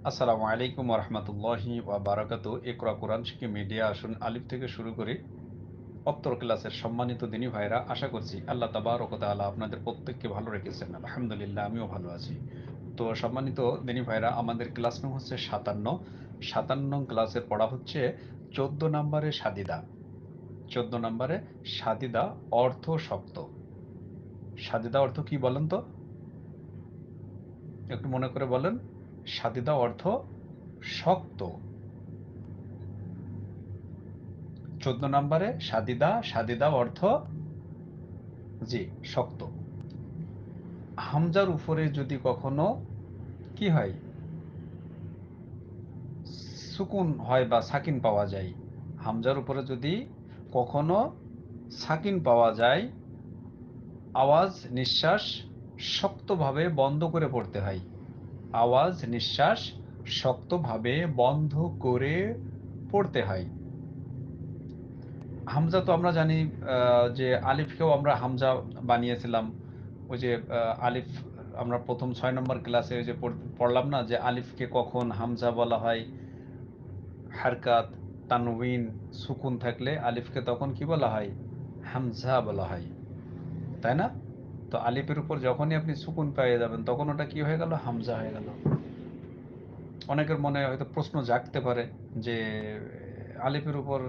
আসসালামু আলাইকুম ওরহমতুল্লাহি ওয়া বারাকাতু। ইকরা কোরআন শিখি মিডিয়া আসুন আলিফ থেকে শুরু করে অত্তর ক্লাসের সম্মানিত দিনী ভাইরা, আশা করছি আল্লাহ তাবারক ওয়া তাআলা আপনাদের প্রত্যেককে ভালো রেখেছেন। আলহামদুলিল্লাহ, আমিও ভালো আছি। তো সম্মানিত দিনী ভাইরা, আমাদের ক্লাস নং হচ্ছে ৫৭ ক্লাসের পড়া হচ্ছে ১৪ নম্বরে সাদিদা। ১৪ নম্বরে সাদিদা অর্থ শক্ত। সাদিদা অর্থ কি বলেন তো? একটু মনে করে বলেন। সাদিদা অর্থ শক্ত। ১৪ নম্বরে সাদিদা, সাদিদা অর্থ জি শক্ত। হামজার উপরে যদি কখনো কি হয়, সুকুন হয় বা সাকিন পাওয়া যায়, হামজার উপরে যদি কখনো সাকিন পাওয়া যায়, আওয়াজ নিঃশ্বাস শক্তভাবে বন্ধ করে পড়তে হয়। আওয়াজ নিঃশ্বাস শক্তভাবে বন্ধ করে পড়তে হয়। হামজা তো আমরা জানি, যে আলিফকেও আমরা হামজা বানিয়েছিলাম। ওই যে আলিফ, আমরা প্রথম ৬ নম্বর ক্লাসে ওই যে পড়লাম না, যে আলিফকে কখন হামজা বলা হয়। হারকাত, তানউইন, সুকুন থাকলে আলিফকে তখন কি বলা হয়? হামজা বলা হয়, তাই না? তো আলিফের উপর যখনই আপনি সুকুন পেয়ে যাবেন, তখন ওটা কি হয়ে গেল? হামজা হয়ে গেল। অনেকের মনে হয়তো প্রশ্ন জাগতে পারে যে আলিফের উপর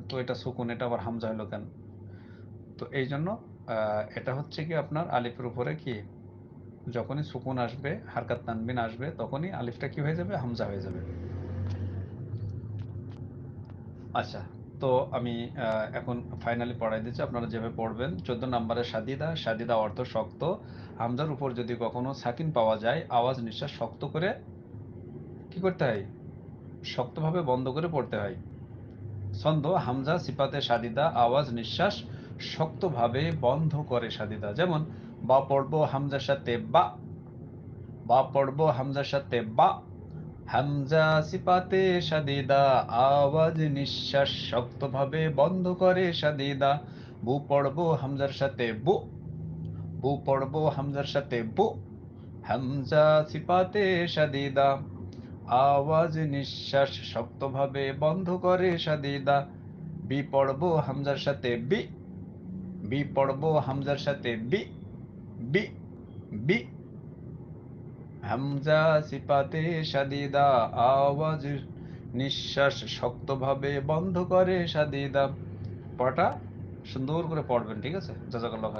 তো এটা সুকুন, এটা আবার হামজা হলো কেন? তো এই জন্য এটা হচ্ছে কি, আপনার আলিফের উপরে কি, যখনই সুকুন আসবে, হারকাত তানবিন আসবে, তখনই আলিফটা কি হয়ে যাবে? হামজা হয়ে যাবে। আচ্ছা, তো আমি এখন ফাইনালি পড়াই দিচ্ছি, আপনারা যেভাবে পড়বেন। ১৪ নম্বরে সাদিদা, সাদিদা অর্থ শক্ত। হামজার উপর যদি কখনো সাকিন পাওয়া যায়, আওয়াজ নিঃশ্বাস শক্ত করে কি করতে হয়? শক্তভাবে বন্ধ করে পড়তে হয়। ছন্দ: হামজা সিফাতে সাদিদা, আওয়াজ নিঃশ্বাস শক্তভাবে বন্ধ করে সাদিদা। যেমন বা পড়বো হামজার সাথে বা, বা পড়বো হামজার সাথে বা, হামজা সিফাতে সাদিদা, আওয়াজ নিঃশ্বাস শক্তভাবে বন্ধ করে সাদিদা। বু পড়বো হামজার সাথে বু, বু পড়বো হামজার সাথে বু, হামজা সিফাতে সাদিদা, আওয়াজ নিঃশ্বাস শক্তভাবে বন্ধ করে সাদিদা। বি পড়বো হামজার সাথে বি, বি পড়বো হামজার সাথে বি, বি, বি, হামজা সিফাতে সাদিদা, আওয়াজ নিঃশ্বাস শক্তভাবে বন্ধ করে সাদিদা। পড়াটা সুন্দর করে পড়বেন, ঠিক আছে? জাযাকাল্লাহ খাইর।